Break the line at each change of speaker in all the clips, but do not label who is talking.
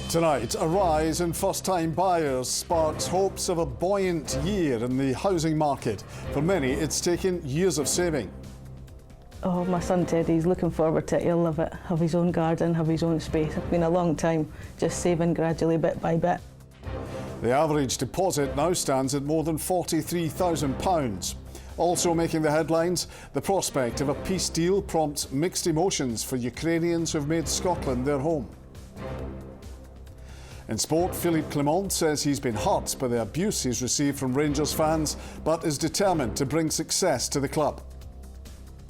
Tonight, a rise in first-time buyers sparks hopes of a buoyant year in the housing market. For many, it's taken years of saving.
Oh, my son Teddy's looking forward to it. He'll love it. Have his own garden, have his own space. It's been a long time, just saving gradually bit by bit.
The average deposit now stands at more than £43,000. Also making the headlines, the prospect of a peace deal prompts mixed emotions for Ukrainians who've made Scotland their home. In sport, Philippe Clement says he's been hurt by the abuse he's received from Rangers fans, but is determined to bring success to the club.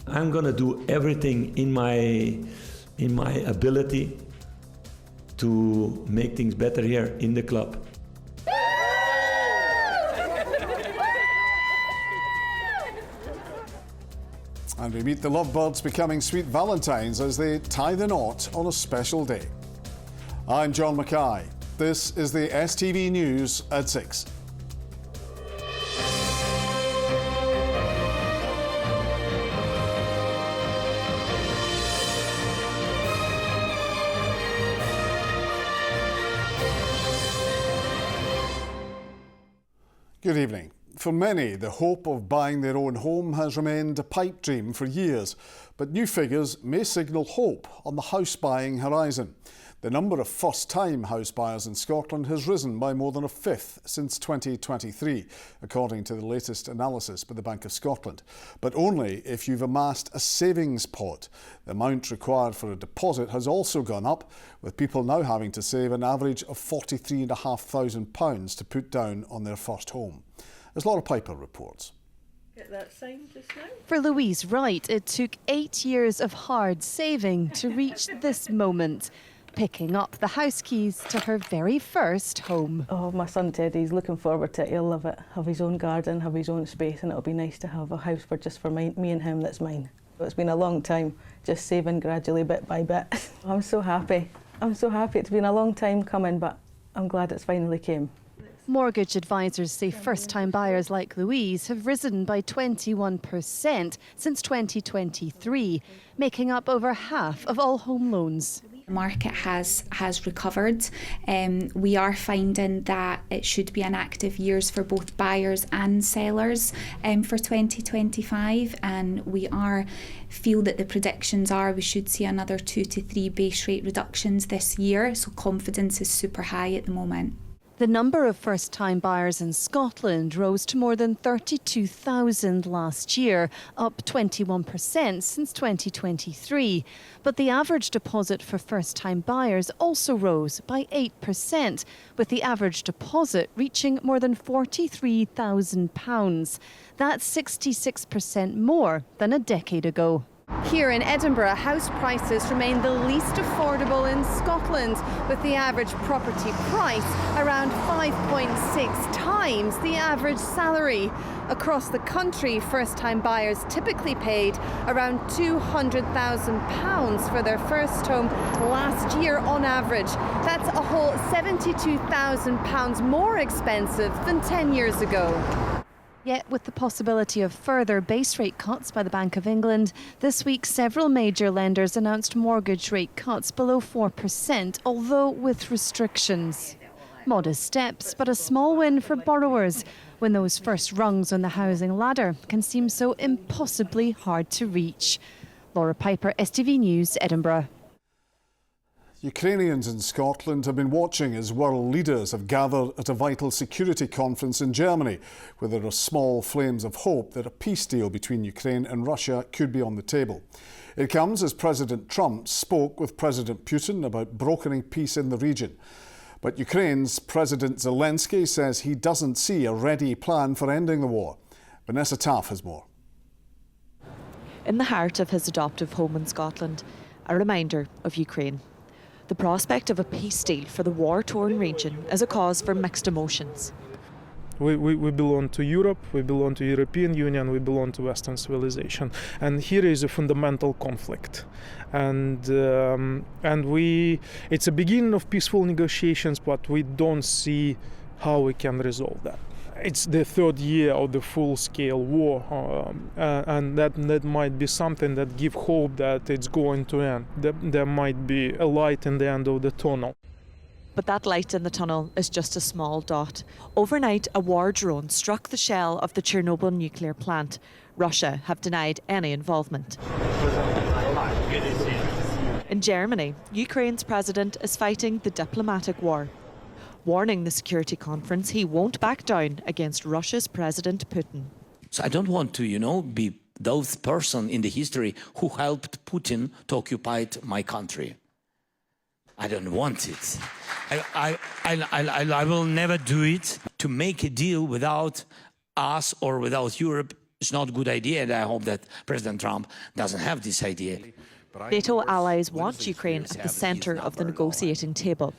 I'm going to do everything in my ability to make things better here in the club.
And we meet the lovebirds becoming sweet Valentines as they tie the knot on a special day. I'm John Mackay. This is the STV News at 6. Good evening. For many, the hope of buying their own home has remained a pipe dream for years, but new figures may signal hope on the house buying horizon. The number of first-time house buyers in Scotland has risen by more than a fifth since 2023, according to the latest analysis by the Bank of Scotland. But only if you've amassed a savings pot. The amount required for a deposit has also gone up, with people now having to save an average of £43,500 to put down on their first home. As Laura Piper reports.
Get that signed just now.
For Louise Wright, it took 8 years of hard saving to reach this moment, picking up the house keys to her very first home.
Oh, my son Teddy's looking forward to it. He'll love it. Have his own garden, have his own space, and it'll be nice to have a house just for me and him that's mine. It's been a long time, just saving gradually bit by bit. I'm so happy. I'm so happy. It's been a long time coming, but I'm glad it's finally came.
Mortgage advisors say first-time buyers like Louise have risen by 21% since 2023, making up over half of all home loans.
The market has recovered. We are finding that it should be an active years for both buyers and sellers for 2025, and we feel that the predictions are we should see another 2 to 3 base rate reductions this year, so confidence is super high at the moment.
The number of first-time buyers in Scotland rose to more than 32,000 last year, up 21% since 2023. But the average deposit for first-time buyers also rose by 8%, with the average deposit reaching more than £43,000. That's 66% more than a decade ago. Here in Edinburgh, house prices remain the least affordable in Scotland, with the average property price around 5.6 times the average salary. Across the country, first-time buyers typically paid around £200,000 for their first home last year on average. That's a whole £72,000 more expensive than 10 years ago. Yet, with the possibility of further base rate cuts by the Bank of England, this week several major lenders announced mortgage rate cuts below 4%, although with restrictions. Modest steps, but a small win for borrowers when those first rungs on the housing ladder can seem so impossibly hard to reach. Laura Piper, STV News, Edinburgh.
Ukrainians in Scotland have been watching as world leaders have gathered at a vital security conference in Germany, where there are small flames of hope that a peace deal between Ukraine and Russia could be on the table. It comes as President Trump spoke with President Putin about brokering peace in the region. But Ukraine's President Zelensky says he doesn't see a ready plan for ending the war. Vanessa Taff has more.
In the heart of his adoptive home in Scotland, a reminder of Ukraine. The prospect of a peace deal for the war-torn region is a cause for mixed emotions.
We belong to Europe, we belong to European Union, we belong to Western civilization. And here is a fundamental conflict. And it's a beginning of peaceful negotiations, but we don't see how we can resolve that. It's the third year of the full-scale war, and that might be something that gives hope that it's going to end. There might be a light in the end of the tunnel.
But that light in the tunnel is just a small dot. Overnight, a war drone struck the shell of the Chernobyl nuclear plant. Russia have denied any involvement. In Germany, Ukraine's president is fighting the diplomatic war. Warning the Security Conference he won't back down against Russia's President Putin.
So I don't want to, be those person in the history who helped Putin to occupy my country. I don't want it. I will never do it. To make a deal without us or without Europe is not a good idea, and I hope that President Trump doesn't have this idea.
NATO allies want Ukraine at the centre of the negotiating table.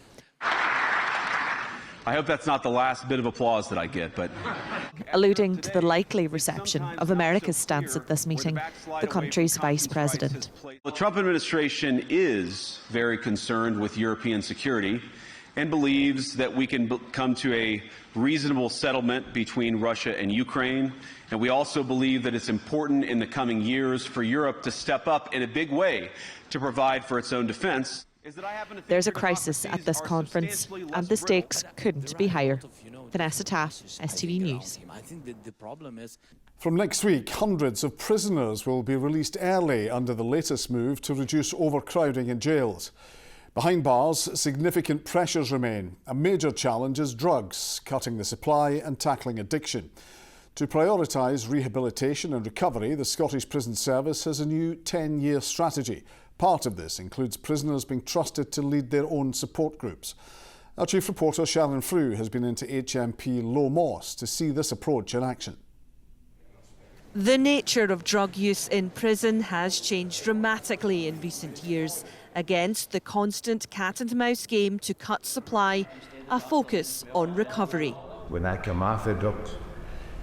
I hope that's not the last bit of applause that I get, but...
Alluding to the likely reception of America's stance at this meeting, the country's vice president.
The Trump administration is very concerned with European security and believes that we can come to a reasonable settlement between Russia and Ukraine. And we also believe that it's important in the coming years for Europe to step up in a big way to provide for its own defense.
There's a crisis at this conference, and the stakes couldn't be higher. Vanessa Taff, STV News.
From next week, hundreds of prisoners will be released early under the latest move to reduce overcrowding in jails. Behind bars, significant pressures remain. A major challenge is drugs, cutting the supply and tackling addiction. To prioritise rehabilitation and recovery, the Scottish Prison Service has a new 10-year strategy. Part of this includes prisoners being trusted to lead their own support groups. Our chief reporter Sharon Frew has been into HMP Low Moss to see this approach in action.
The nature of drug use in prison has changed dramatically in recent years. Against the constant cat-and-mouse game to cut supply, a focus on recovery.
When I come off the drugs,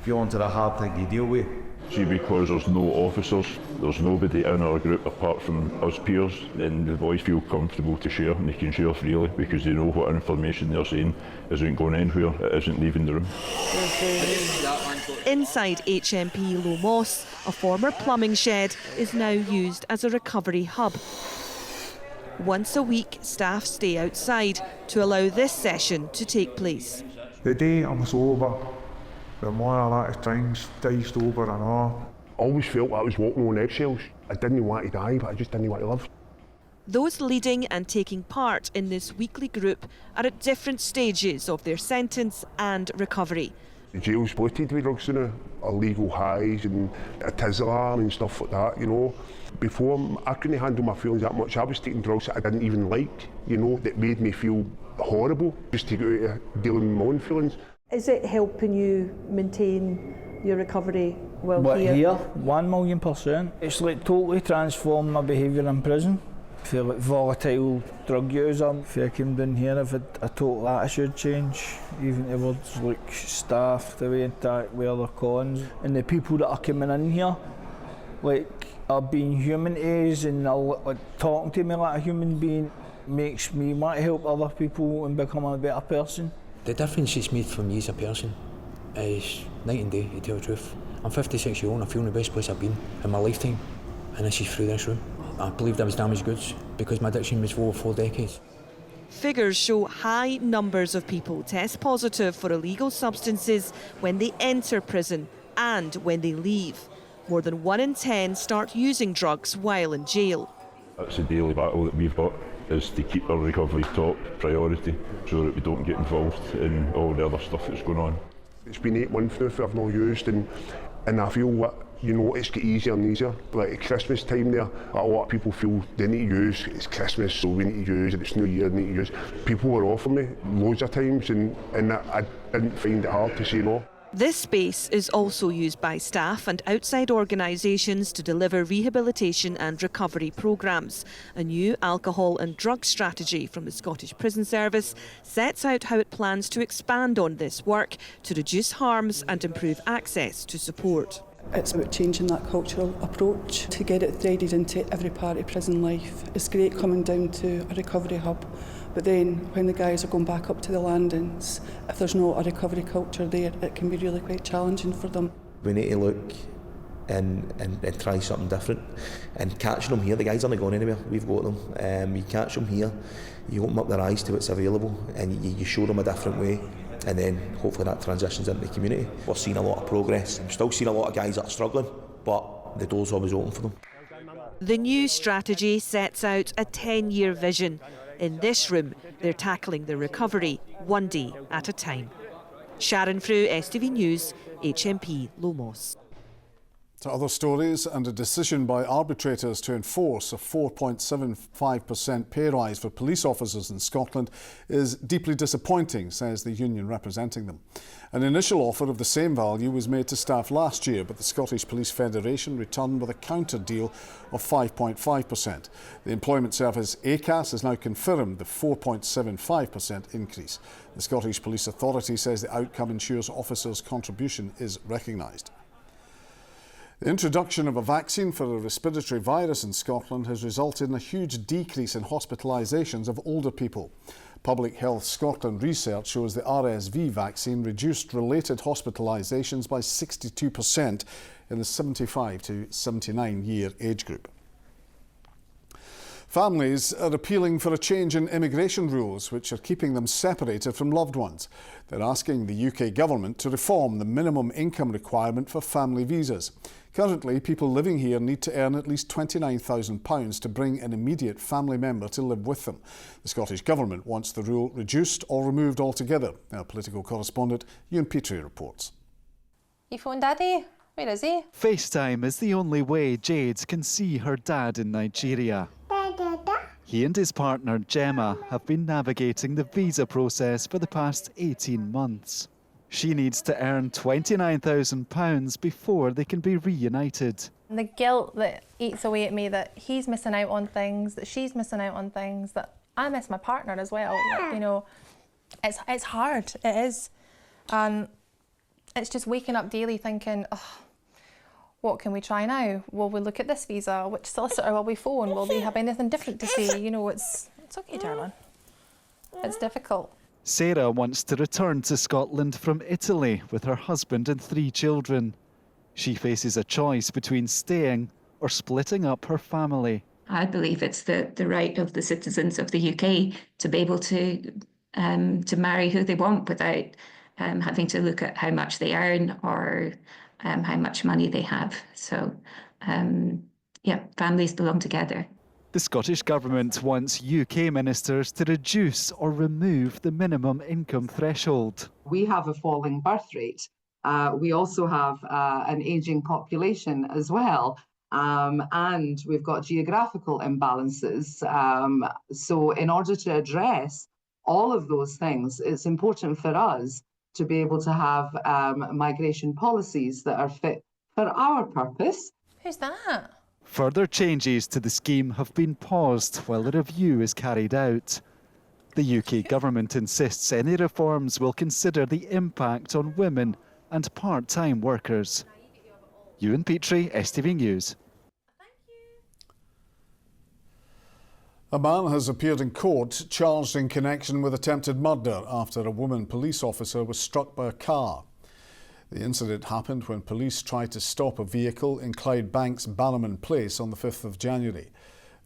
if you onto the hard thing you deal with.
See, because there's no officers, there's nobody in our group apart from us peers, and the boys feel comfortable to share, and they can share freely because they know what information they're saying isn't going anywhere, it isn't leaving the room.
Inside HMP Low Moss, a former plumbing shed is now used as a recovery hub. Once a week, staff stay outside to allow this session to take place.
The day I'm sober, the more a lot of things diced over and all.
I always felt I was walking on eggshells. I didn't want to die, but I just didn't want to live.
Those leading and taking part in this weekly group are at different stages of their sentence and recovery.
The jail's bloated with drugs in it, illegal highs and a tizzler and stuff like that, Before, I couldn't handle my feelings that much. I was taking drugs that I didn't even like, that made me feel horrible, just to get out of dealing with my own feelings.
Is it helping you maintain your recovery while
here?
here?
1,000,000%. It's like totally transformed my behaviour in prison. I feel like volatile drug user. If I came down here, I've had a total attitude change, even towards like staff, the way I interact with other cons. And the people that are coming in here, are being human to us and are talking to me like a human being, makes me want to help other people and become a better person.
The difference it's made for me as a person is night and day, to tell the truth. I'm 56 years old and I feel in the best place I've been in my lifetime, and this is through this room. I believed I was damaged goods because my addiction was for over 4 decades.
Figures show high numbers of people test positive for illegal substances when they enter prison and when they leave. More than 1 in 10 start using drugs while in jail.
That's a daily battle that we've got, is to keep our recovery top priority so that we don't get involved in all the other stuff that's going on.
It's been 8 months now I've not used, and I feel that it's get easier and easier. Like at Christmas time there, a lot of people feel they need to use, it's Christmas so we need to use, and it's New Year, we need to use. People were offering me loads of times and I didn't find it hard to say no.
This space is also used by staff and outside organisations to deliver rehabilitation and recovery programmes. A new alcohol and drug strategy from the Scottish Prison Service sets out how it plans to expand on this work to reduce harms and improve access to support.
It's about changing that cultural approach to get it threaded into every part of prison life. It's great coming down to a recovery hub, but then when the guys are going back up to the landings, if there's not a recovery culture there, it can be really quite challenging for them.
We need to look and try something different, and catching them here, the guys aren't going anywhere, we've got them. You catch them here, You open up their eyes to what's available and you show them a different way, and then hopefully that transitions into the community. We're seeing a lot of progress. I'm still seeing a lot of guys that are struggling, but the door's always open for them.
The new strategy sets out a 10-year vision. In this room, they're tackling the recovery one day at a time. Sharon Frew, STV News, HMP Lomos.
To other stories, and a decision by arbitrators to enforce a 4.75% pay rise for police officers in Scotland is deeply disappointing, says the union representing them. An initial offer of the same value was made to staff last year, but the Scottish Police Federation returned with a counter deal of 5.5%. The employment service ACAS has now confirmed the 4.75% increase. The Scottish Police Authority says the outcome ensures officers' contribution is recognised. The introduction of a vaccine for a respiratory virus in Scotland has resulted in a huge decrease in hospitalisations of older people. Public Health Scotland research shows the RSV vaccine reduced related hospitalisations by 62% in the 75 to 79 year age group. Families are appealing for a change in immigration rules which are keeping them separated from loved ones. They're asking the UK government to reform the minimum income requirement for family visas. Currently, people living here need to earn at least £29,000 to bring an immediate family member to live with them. The Scottish Government wants the rule reduced or removed altogether. Our political correspondent Ewan Petrie reports.
You phone Daddy? Where is he?
FaceTime is the only way Jade can see her dad in Nigeria. He and his partner Gemma have been navigating the visa process for the past 18 months. She needs to earn £29,000 before they can be reunited.
The guilt that eats away at me, that he's missing out on things, that she's missing out on things, that I miss my partner as well. You know, it's hard, it is. And it's just waking up daily thinking, oh, what can we try now? Will we look at this visa? Which solicitor will we phone? Will they have anything different to say? You know, it's okay, darling. It's difficult.
Sarah wants to return to Scotland from Italy with her husband and 3 children. She faces a choice between staying or splitting up her family.
I believe it's the right of the citizens of the UK to be able to marry who they want without having to look at how much they earn or how much money they have. So, yeah, families belong together.
The Scottish Government wants UK ministers to reduce or remove the minimum income threshold.
We have a falling birth rate. We also have an ageing population as well. And we've got geographical imbalances. So in order to address all of those things, it's important for us to be able to have migration policies that are fit for our purpose.
Who's that?
Further changes to the scheme have been paused while a review is carried out. The UK government insists any reforms will consider the impact on women and part-time workers. Ewan Petrie, STV News.
A man has appeared in court charged in connection with attempted murder after a woman police officer was struck by a car. The incident happened when police tried to stop a vehicle in Clydebank's Bannerman Place on the 5th of January.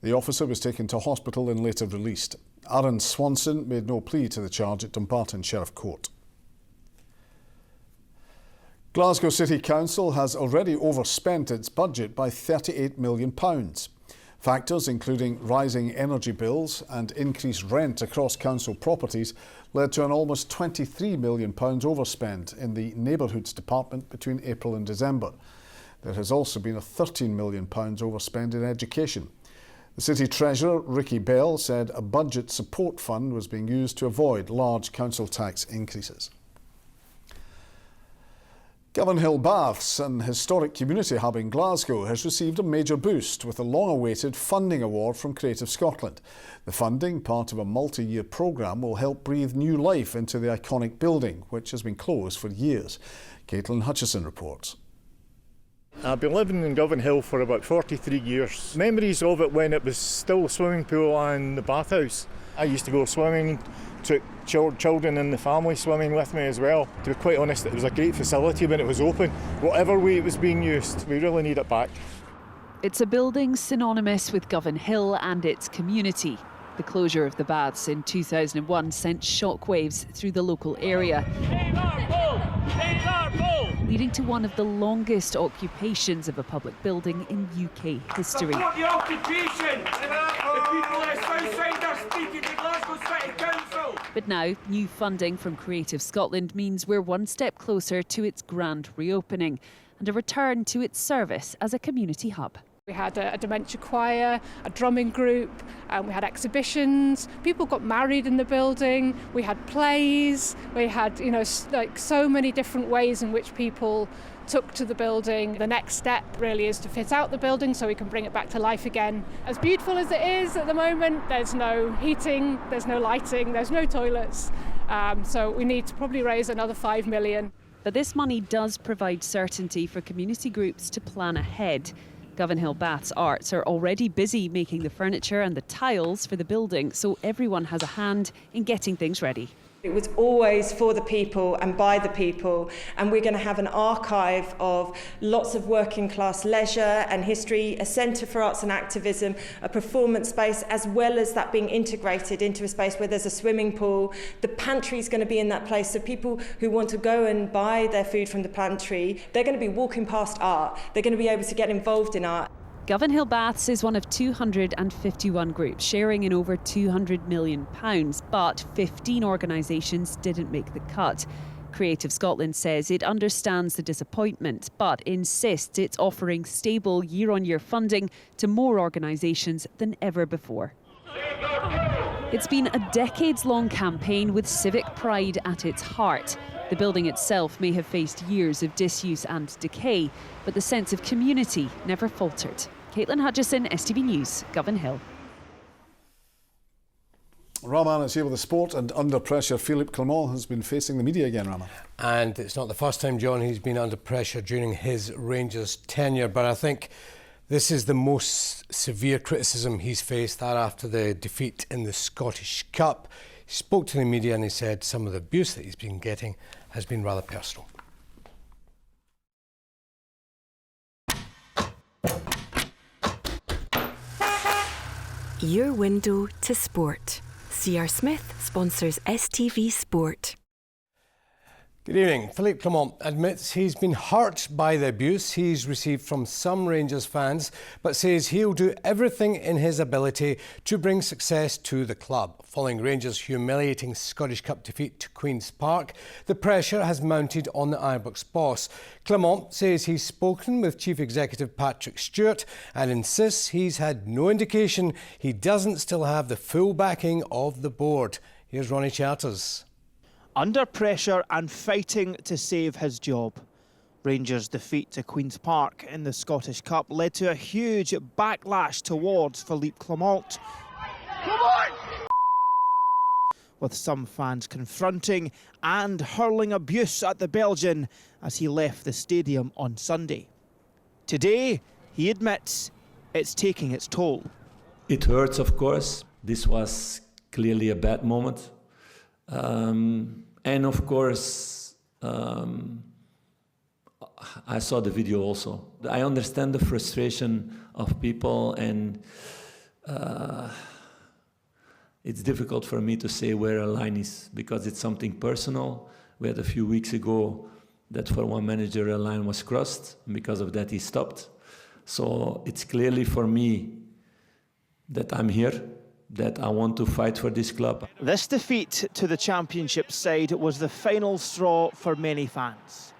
The officer was taken to hospital and later released. Aaron Swanson made no plea to the charge at Dumbarton Sheriff Court. Glasgow City Council has already overspent its budget by £38 million. Factors including rising energy bills and increased rent across council properties led to an almost £23 million overspend in the Neighbourhoods Department between April and December. There has also been a £13 million overspend in education. The City Treasurer, Ricky Bell, said a budget support fund was being used to avoid large council tax increases. Govanhill Baths, an historic community hub in Glasgow, has received a major boost with a long-awaited funding award from Creative Scotland. The funding, part of a multi-year programme, will help breathe new life into the iconic building, which has been closed for years. Caitlin Hutchison reports.
I've been living in Govanhill for about 43 years. Memories of it when it was still a swimming pool and the bathhouse. I used to go swimming, took children in the family swimming with me as well. To be quite honest, it was a great facility when it was open. Whatever way it was being used, we really need it back.
It's a building synonymous with Govanhill and its community.
The closure of the baths in 2001 sent shockwaves through the local area, leading to one of the longest occupations of a public building in UK history.
Support the occupation! The people on the south side are speaking to Glasgow City Council!
But now, new funding from Creative Scotland means we're one step closer to its grand reopening and a return to its service as a community hub.
We had a dementia choir, a drumming group, we had exhibitions, people got married in the building, we had plays, we had, like so many different ways in which people took to the building. The next step really is to fit out the building so we can bring it back to life again. As beautiful as it is at the moment, there's no heating, there's no lighting, there's no toilets, so we need to probably raise another 5 million.
But this money does provide certainty for community groups to plan ahead. Govanhill Baths Arts are already busy making the furniture and the tiles for the building, so everyone has a hand in getting things ready.
It was always for the people and by the people, and we're going to have an archive of lots of working class leisure and history, a centre for arts and activism, a performance space, as well as that being integrated into a space where there's a swimming pool. The pantry is going to be in that place, so people who want to go and buy their food from the pantry, they're going to be walking past art, they're going to be able to get involved in art.
Govanhill Baths is one of 251 groups sharing in over £200 million, but 15 organisations didn't make the cut. Creative Scotland says it understands the disappointment, but insists it's offering stable year-on-year funding to more organisations than ever before. It's been a decades-long campaign with civic pride at its heart. The building itself may have faced years of disuse and decay, but the sense of community never faltered. Caitlin Hutchison, STV News, Govanhill.
Rahman is here with the sport, and under pressure, Philippe Clement has been facing the media again, Rahman.
And it's not the first time, John, he's been under pressure during his Rangers tenure, but I think this is the most severe criticism he's faced, that after the defeat in the Scottish Cup. He spoke to the media and he said some of the abuse that he's been getting has been rather personal.
Your window to sport. C.R. Smith sponsors STV Sport.
Good evening. Philippe Clement admits he's been hurt by the abuse he's received from some Rangers fans, but says he'll do everything in his ability to bring success to the club. Following Rangers' humiliating Scottish Cup defeat to Queen's Park, the pressure has mounted on the Ibrox boss. Clement says he's spoken with Chief Executive Patrick Stewart and insists he's had no indication he doesn't still have the full backing of the board. Here's Ronnie Charters.
Under pressure and fighting to save his job. Rangers' defeat to Queen's Park in the Scottish Cup led to a huge backlash towards Philippe Clement, with some fans confronting and hurling abuse at the Belgian as he left the stadium on Sunday. Today, he admits it's taking its toll.
It hurts, of course. This was clearly a bad moment. And of course, I saw the video also. I understand the frustration of people, and it's difficult for me to say where a line is because it's something personal. We had a few weeks ago that for one manager a line was crossed, and because of that he stopped. So it's clearly for me that I'm here, that I want to fight for this club.
This defeat to the Championship side was the final straw for many fans.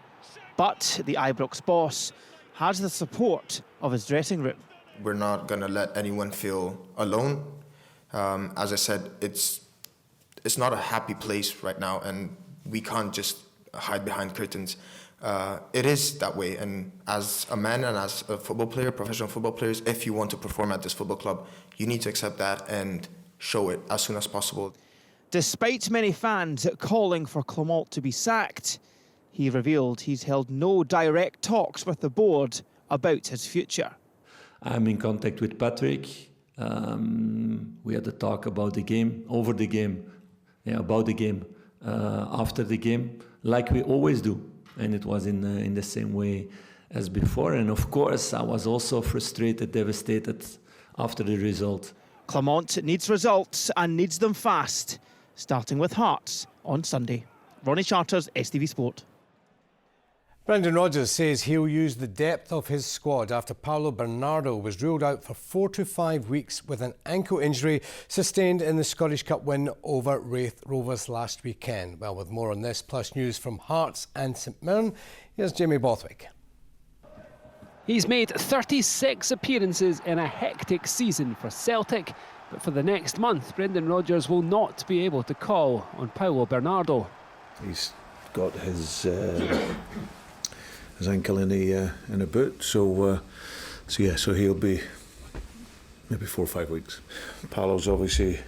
But the Ibrox boss has the support of his dressing room.
We're not going to let anyone feel alone. As I said, it's not a happy place right now, and we can't just hide behind curtains. It is that way, and as a man and as a football player, professional football players, if you want to perform at this football club, you need to accept that and show it as soon as possible.
Despite many fans calling for Clement to be sacked, he revealed he's held no direct talks with the board about his future.
I'm in contact with Patrick. We had a talk about the game, over the game, about the game, after the game, like we always do. And it was in the same way as before. And of course, I was also frustrated, devastated after the result.
Clermont needs results and needs them fast, starting with Hearts on Sunday. Ronnie Charters, STV Sport.
Brendan Rodgers says he'll use the depth of his squad after Paulo Bernardo was ruled out for 4 to 5 weeks with an ankle injury sustained in the Scottish Cup win over Raith Rovers last weekend. Well, with more on this, plus news from Hearts and St Mirren, here's Jamie Borthwick.
He's made 36 appearances in a hectic season for Celtic, but for the next month, Brendan Rodgers will not be able to call on Paulo Bernardo.
He's got his ankle in a boot, so he'll be maybe 4 or 5 weeks. Paulo's obviously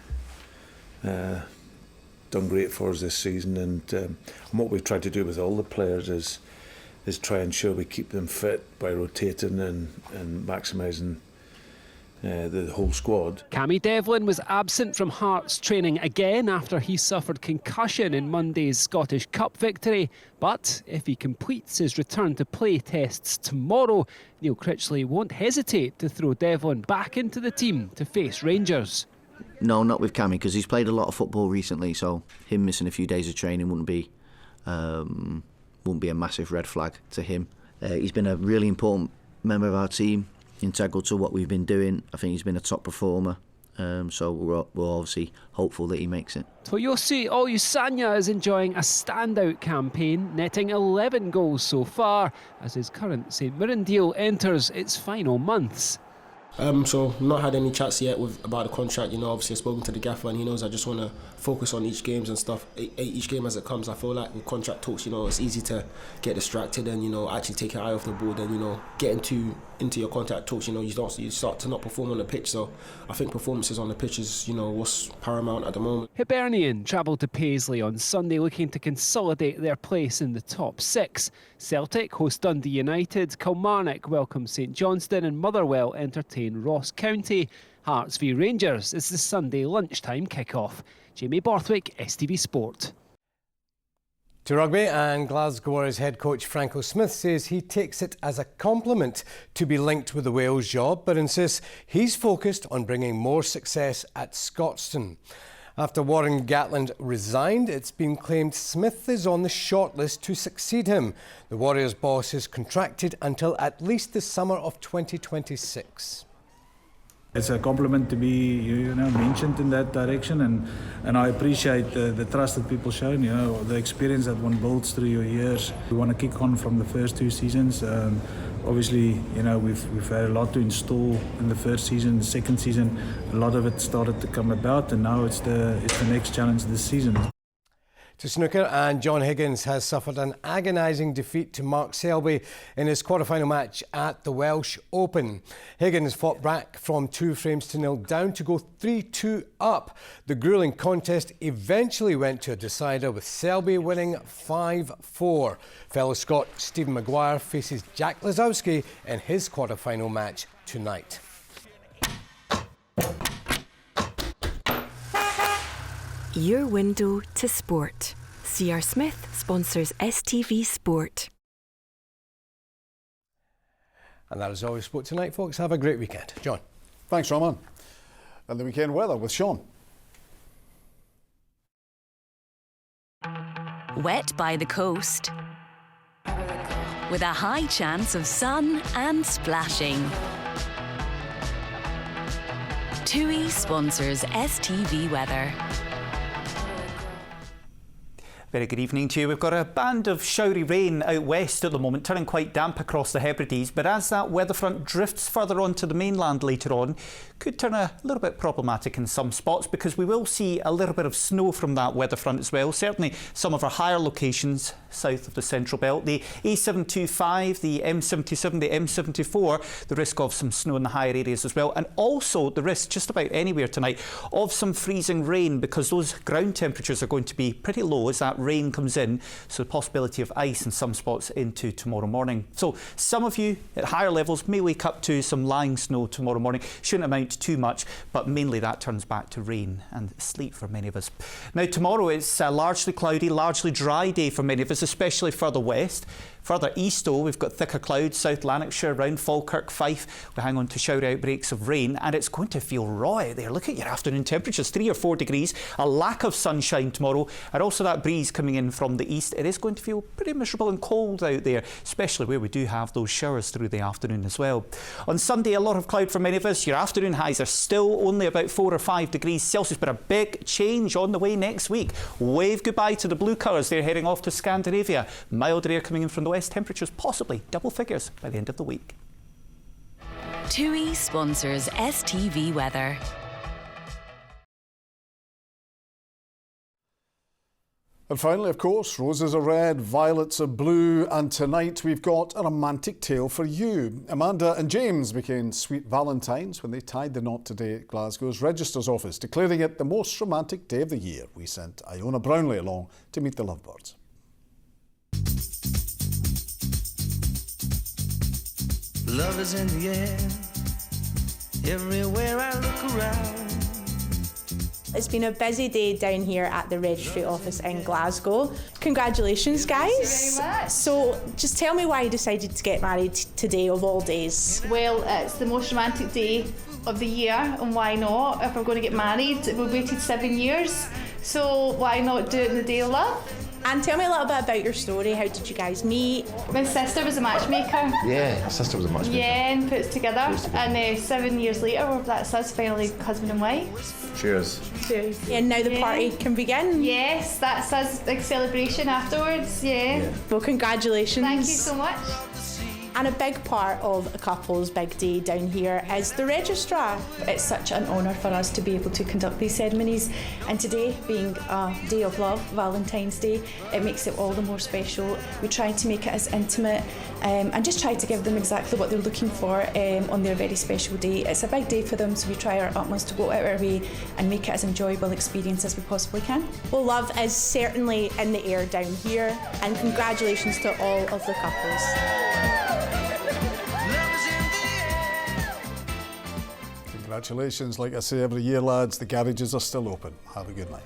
done great for us this season, and what we've tried to do with all the players is try and ensure we keep them fit by rotating and maximising the whole squad.
Cammy Devlin was absent from Hearts training again after he suffered concussion in Monday's Scottish Cup victory. But if he completes his return to play tests tomorrow, Neil Critchley won't hesitate to throw Devlin back into the team to face Rangers.
No, not with Cammy, because he's played a lot of football recently, so him missing a few days of training wouldn't be a massive red flag to him. He's been a really important member of our team, integral to what we've been doing. I think he's been a top performer, so we're obviously hopeful that he makes it.
Toyosi Olusanya is enjoying a standout campaign, netting 11 goals so far as his current St Mirren deal enters its final months.
So not had any chats yet about the contract. Obviously I've spoken to the gaffer and he knows I just want to focus on each games and stuff. Each game as it comes. I feel like with contract talks, it's easy to get distracted and actually take your eye off the board and get into your contract talks. You start to not perform on the pitch. So I think performances on the pitch is what's paramount at the moment.
Hibernian travelled to Paisley on Sunday looking to consolidate their place in the top 6. Celtic host Dundee United, Kilmarnock welcome St Johnstone and Motherwell entertain Ross County. Hearts v Rangers is the Sunday lunchtime kick-off. Jamie Borthwick, STV Sport.
To rugby, and Glasgow Warriors head coach Franco Smith says he takes it as a compliment to be linked with the Wales job, but insists he's focused on bringing more success at Scotstoun. After Warren Gatland resigned, it's been claimed Smith is on the shortlist to succeed him. The Warriors boss is contracted until at least the summer of 2026.
It's a compliment to be mentioned in that direction, and I appreciate the trust that people shown, the experience that one builds through your years. We want to kick on from the first 2 seasons. Obviously, we've had a lot to install in the first season. The second season, a lot of it started to come about, and now it's the next challenge this season.
To snooker, and John Higgins has suffered an agonising defeat to Mark Selby in his quarter-final match at the Welsh Open. Higgins fought back from 2 frames to 0 down to go 3-2 up. The gruelling contest eventually went to a decider with Selby winning 5-4. Fellow Scot Stephen Maguire faces Jack Lazowski in his quarter-final match tonight.
Your window to sport. CR Smith sponsors STV Sport.
And that is all we sport tonight, folks. Have a great weekend. John.
Thanks, Roman. And the weekend weather with Sean.
Wet by the coast, with a high chance of sun and splashing. TUI sponsors STV Weather.
Very good evening to you. We've got a band of showery rain out west at the moment, turning quite damp across the Hebrides, but as that weather front drifts further onto the mainland later on, could turn a little bit problematic in some spots because we will see a little bit of snow from that weather front as well. Certainly some of our higher locations south of the Central Belt. The A725, the M77, the M74, the risk of some snow in the higher areas as well, and also the risk just about anywhere tonight of some freezing rain because those ground temperatures are going to be pretty low as that rain comes in, so the possibility of ice in some spots into tomorrow morning. So some of you at higher levels may wake up to some lying snow tomorrow morning. Shouldn't amount to too much, but mainly that turns back to rain and sleet for many of us. Now tomorrow it's a largely cloudy, largely dry day for many of us, especially further west. Further east, though, we've got thicker clouds, South Lanarkshire, around Falkirk, Fife. We hang on to shower outbreaks of rain, and it's going to feel raw out there. Look at your afternoon temperatures, 3 or 4 degrees, a lack of sunshine tomorrow, and also that breeze coming in from the east. It is going to feel pretty miserable and cold out there, especially where we do have those showers through the afternoon as well. On Sunday, a lot of cloud for many of us. Your afternoon highs are still only about 4 or 5 degrees Celsius, but a big change on the way next week. Wave goodbye to the blue colours. They're heading off to Scandinavia. Milder air coming in from the west, temperatures possibly double figures by the end of the week.
TUI sponsors STV Weather.
And finally, of course, roses are red, violets are blue, and tonight we've got a romantic tale for you. Amanda and James became sweet Valentines when they tied the knot today at Glasgow's Register's office, declaring it the most romantic day of the year. We sent Iona Brownlee along to meet the lovebirds.
Love is in the air, everywhere I look around.
It's been a busy day down here at the registry office in Glasgow. Congratulations, guys.
Thank you very much.
So just tell me why you decided to get married today of all days.
Well, it's the most romantic day of the year, and why not? If we're going to get married, we've waited 7 years, so why not do it in the day of love?
And tell me a little bit about your story. How did you guys meet?
My sister was a matchmaker.
Yeah, my sister was a matchmaker.
Yeah, and put it together. And 7 years later, that's us finally husband and wife.
Cheers.
Cheers. Yeah, and now the party can begin.
Yes, that's us, big celebration afterwards. Yeah.
Well, congratulations.
Thank you so much.
And a big part of a couple's big day down here is the registrar.
It's such an honour for us to be able to conduct these ceremonies, and today being a day of love, Valentine's Day, it makes it all the more special. We try to make it as intimate and just try to give them exactly what they're looking for on their very special day. It's a big day for them, so we try our utmost to go out our way and make it as enjoyable experience as we possibly can.
Well, love is certainly in the air down here, and congratulations to all of the couples.
Congratulations. Like I say every year, lads, the garages are still open. Have a good night.